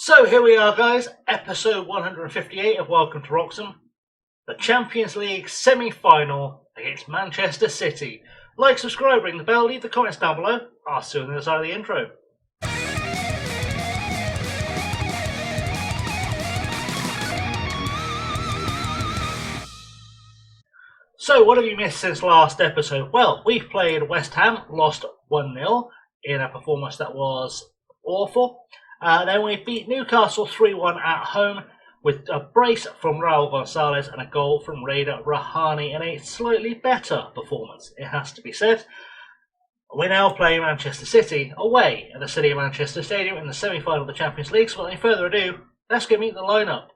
So here we are, guys, episode 158 of Welcome to Wroxham, the Champions League semi-final against Manchester City. Like, subscribe, ring the bell, leave the comments down below. I'll see you on the other side of the intro. So what have you missed since last episode? Well, we've played West Ham, lost 1-0 in a performance that was awful. Then we beat Newcastle 3-1 at home with a brace from Raul Gonzalez and a goal from Raider Rahani in a slightly better performance, it has to be said. We're now playing Manchester City away at the City of Manchester Stadium in the semi-final of the Champions League. So without any further ado, let's go meet the lineup.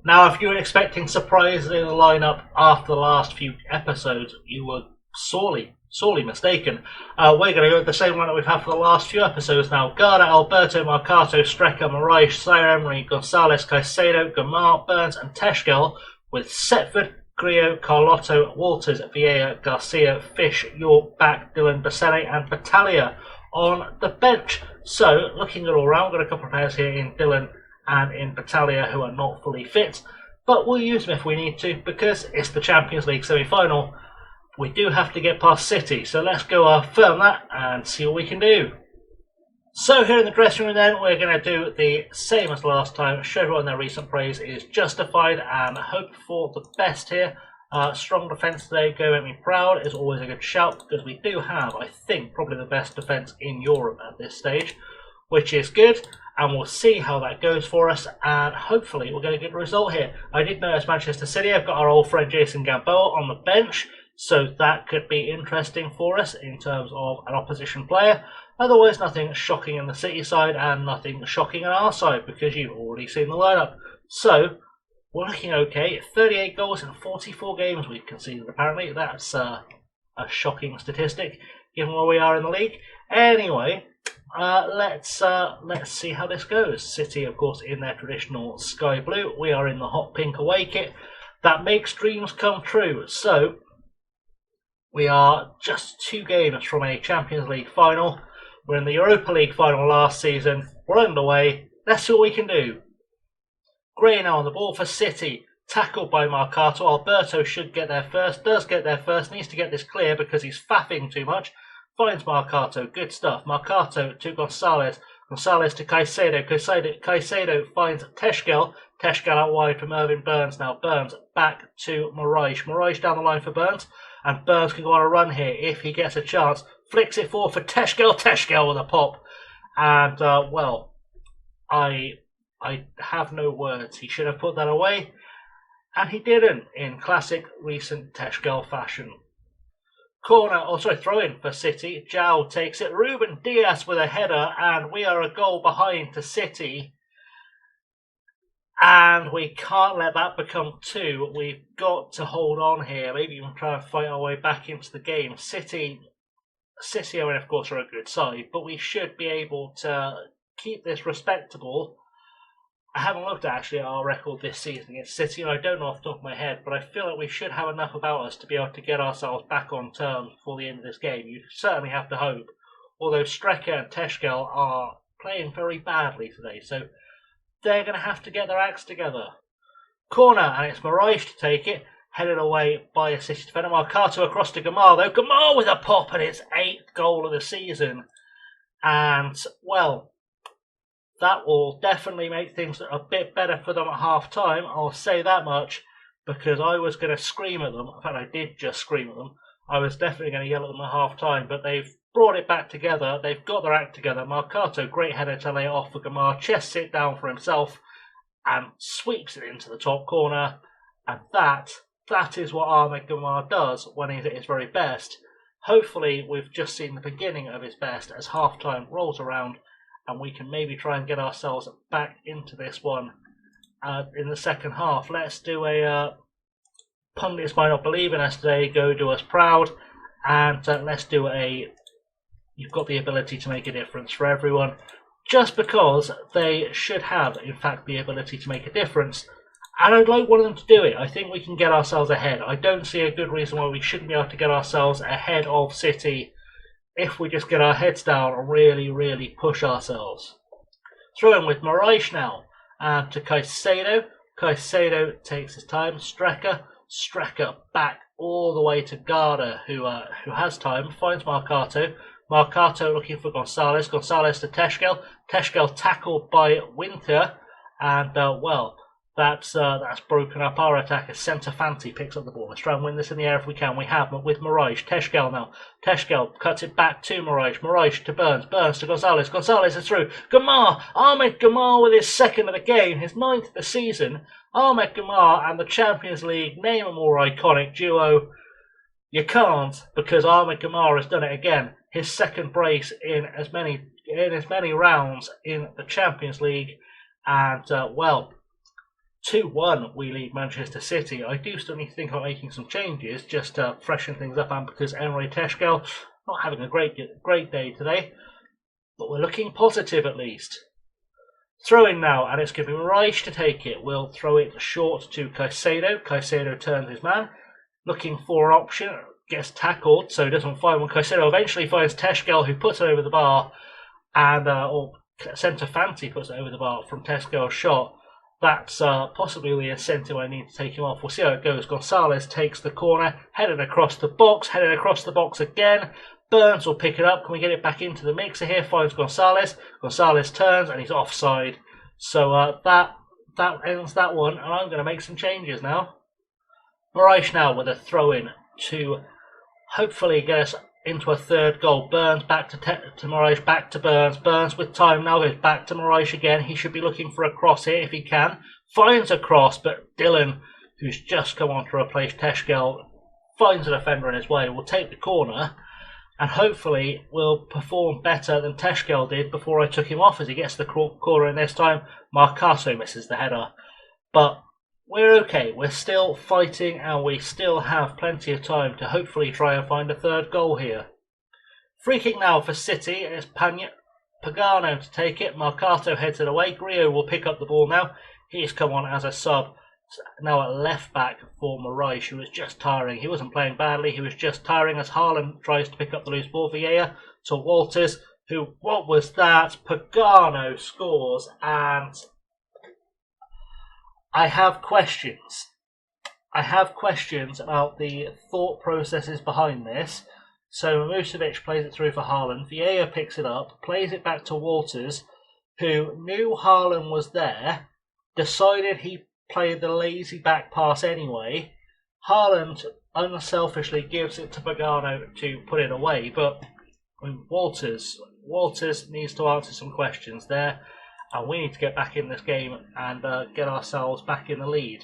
Now, if you were expecting surprises in the lineup after the last few episodes, you were sorely mistaken. We're going to go with the same one that we've had for the last few episodes now. Garda, Alberto, Marcato, Strecker, Moraes, Zaire-Emery, Gonzalez, Caicedo, Gamar, Burns and Teschkel, with Setford, Griot, Carlotto, Walters, Vieira, Garcia, Fish, York, Back, Dillon, Bassene and Battaglia on the bench. So, looking at all round, we've got a couple of players here in Dillon and in Battaglia who are not fully fit, but we'll use them if we need to because it's the Champions League semi-final. We do have to get past City, so let's go affirm that and see what we can do. So here in the dressing room then, we're going to do the same as last time. Show everyone their recent praise is justified and hope for the best here. Strong defence today, go make me proud, is always a good shout because we do have, I think, probably the best defence in Europe at this stage, which is good. And we'll see how that goes for us, and hopefully we'll get a good result here. I did notice Manchester City, I've got our old friend Jason Gamboa on the bench, so that could be interesting for us in terms of an opposition player. Otherwise, nothing shocking in the City side and nothing shocking on our side because you've already seen the lineup. So, we're looking okay. 38 goals in 44 games we've conceded, apparently. That's a shocking statistic given where we are in the league. Anyway, let's see how this goes. City, of course, in their traditional sky blue. We are in the hot pink away kit. That makes dreams come true. So, we are just 2 games from a Champions League final. We're in the Europa League final last season. We're underway. Let's see what we can do. Gray now on the ball for City. Tackled by Marcato. Alberto should get there first. Does get there first. Needs to get this clear because he's faffing too much. Finds Marcato. Good stuff. Marcato to Gonzalez. Gonzalez to Caicedo. Caicedo finds Teschkel. Teschkel out wide from Irving Burns. Now Burns back to Moraes. Moraes down the line for Burns. And Burns can go on a run here if he gets a chance. Flicks it forward for Teschkel. Teschkel with a pop. And, well, I have no words. He should have put that away. And he didn't, in classic recent Teschkel fashion. Throw in for City. João takes it. Ruben Dias with a header. And we are a goal behind to City. And we can't let that become 2. We've got to hold on here. Maybe even try and fight our way back into the game. City, of course, are a good side, but we should be able to keep this respectable. I haven't looked actually at our record this season against City, and I don't know off the top of my head, but I feel like we should have enough about us to be able to get ourselves back on terms before the end of this game. You certainly have to hope. Although Strecker and Teschkel are playing very badly today, so they're going to have to get their acts together. Corner, and it's Moraes to take it. Headed away by a City defender. Marcato across to Gamar, though. Gamar with a pop, and it's 8th goal of the season. And, well, that will definitely make things a bit better for them at half-time. I'll say that much, because I was going to scream at them. In fact, I did just scream at them. I was definitely going to yell at them at half-time, but they've brought it back together. They've got their act together. Marcato, great header to lay it off for Gamar. Chests it down for himself and sweeps it into the top corner. And that is what Ahmed Gamar does when he's at his very best. Hopefully, we've just seen the beginning of his best as half-time rolls around and we can maybe try and get ourselves back into this one in the second half. Let's do a pundits might not believe in us today, go do us proud. And let's do a you've got the ability to make a difference for everyone, just because they should have, in fact, the ability to make a difference. And I'd like one of them to do it. I think we can get ourselves ahead. I don't see a good reason why we shouldn't be able to get ourselves ahead of City if we just get our heads down and really push ourselves. Throw in with Moraes now. And to Caicedo. Caicedo takes his time. Strecker back all the way to Garda, who has time. Finds Marcato. Marcato looking for Gonzalez. Gonzalez to Teschkel. Teschkel tackled by Winter. And, well, that's broken up our attack as Centofanti picks up the ball. Let's try and win this in the air if we can. We have with Moraes. Teschkel now. Teschkel cuts it back to Moraes. Moraes to Burns. Burns to Gonzalez. Gonzalez is through. Gamar. Ahmed Gamar with his second of the game. His 9th of the season. Ahmed Gamar and the Champions League. Name a more iconic duo. You can't, because Ahmed Gamar has done it again. His second brace in as many rounds in the Champions League. And, well, 2-1 we lead Manchester City. I do still need to think about making some changes just to freshen things up, and because Emre Teschkel not having a great day today, but we're looking positive at least. Throw in now, and it's going to be Moraes to take it. We'll throw it short to Caicedo. Caicedo turns his man, looking for an option, gets tackled, so he doesn't find one. Caicedo eventually finds Teschkel, who puts it over the bar, and or Centofanti puts it over the bar from Teschkel's shot. That's possibly the incentive I need to take him off. We'll see how it goes. Gonzalez takes the corner, headed across the box again. Burns will pick it up. Can we get it back into the mixer here? Finds Gonzalez. Gonzalez turns and he's offside. So that ends that one, and I'm going to make some changes now. Moraes now with a throw-in to hopefully get us into a third goal. Burns back to Moraes, back to Burns. Burns with time now goes back to Moraes again. He should be looking for a cross here if he can. Finds a cross, but Dylan, who's just come on to replace Teschkel, finds a defender in his way. Will take the corner and hopefully will perform better than Teschkel did before I took him off as he gets the corner, and this time Marcato misses the header. But we're okay. We're still fighting and we still have plenty of time to hopefully try and find a third goal here. Free kick now for City, and it's Pagano to take it. Marcato heads it away. Griot will pick up the ball now. He's come on as a sub. Now at left back for Moraes, who was just tiring. He wasn't playing badly, he was just tiring as Haaland tries to pick up the loose ball. Vieira to Walters, who, what was that? Pagano scores, and I have questions. I have questions about the thought processes behind this. So Musovic plays it through for Haaland. Vieira picks it up, plays it back to Walters, who knew Haaland was there, decided he played the lazy back pass anyway. Haaland unselfishly gives it to Pagano to put it away, but Walters needs to answer some questions there, and we need to get back in this game and get ourselves back in the lead.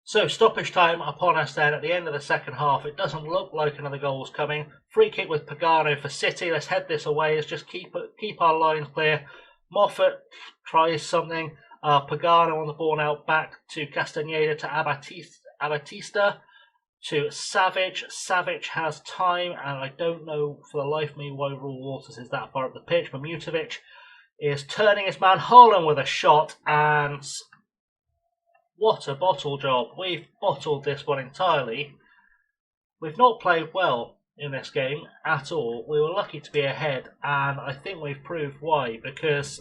So stoppage time upon us then at the end of the second half. It doesn't look like another goal is coming. Free kick with Pagano for City. Let's head this away. Let's just keep our lines clear. Moffat tries something. Pagano on the ball now, back to Castaneda, to Abatista, to Savic. Savic has time, and I don't know for the life of me why Raul Waters is that far up the pitch. But Mutovic is turning his man. Haaland with a shot, and what a bottle job. We've bottled this one entirely. We've not played well in this game at all. We were lucky to be ahead, and I think we've proved why, because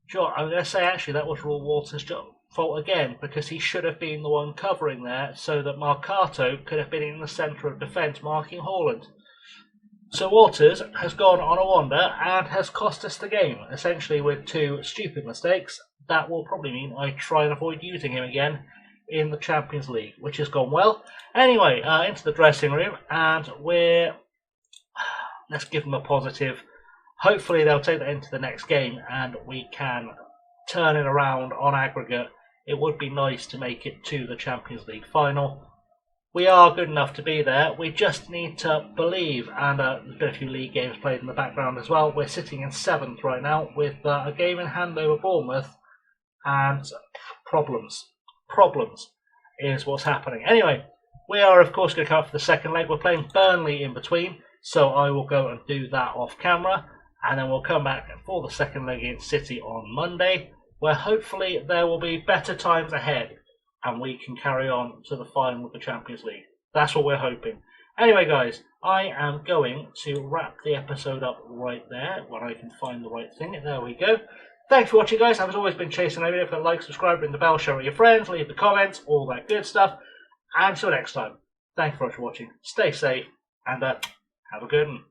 sure, I'm going to say actually that was Raul Walters' fault again, because he should have been the one covering there so that Marcato could have been in the centre of defence marking Haaland. So Walters has gone on a wander and has cost us the game, essentially with two stupid mistakes. That will probably mean I try and avoid using him again in the Champions League, which has gone well. Anyway, into the dressing room, and let's give them a positive. Hopefully they'll take that into the next game and we can turn it around on aggregate. It would be nice to make it to the Champions League final. We are good enough to be there. We just need to believe, and there's been a few league games played in the background as well. We're sitting in 7th right now with a game in hand over Bournemouth, and problems is what's happening. Anyway, we are of course going to come up for the second leg. We're playing Burnley in between, so I will go and do that off camera. And then we'll come back for the second leg against City on Monday, where hopefully there will be better times ahead and we can carry on to the final of the Champions League. That's what we're hoping. Anyway, guys, I am going to wrap the episode up right there when I can find the right thing. There we go. Thanks for watching, guys. I've always been Chasing Over. If you like, subscribe, ring the bell, share with your friends, leave the comments, all that good stuff. And until next time, thanks for watching. Stay safe and have a good one.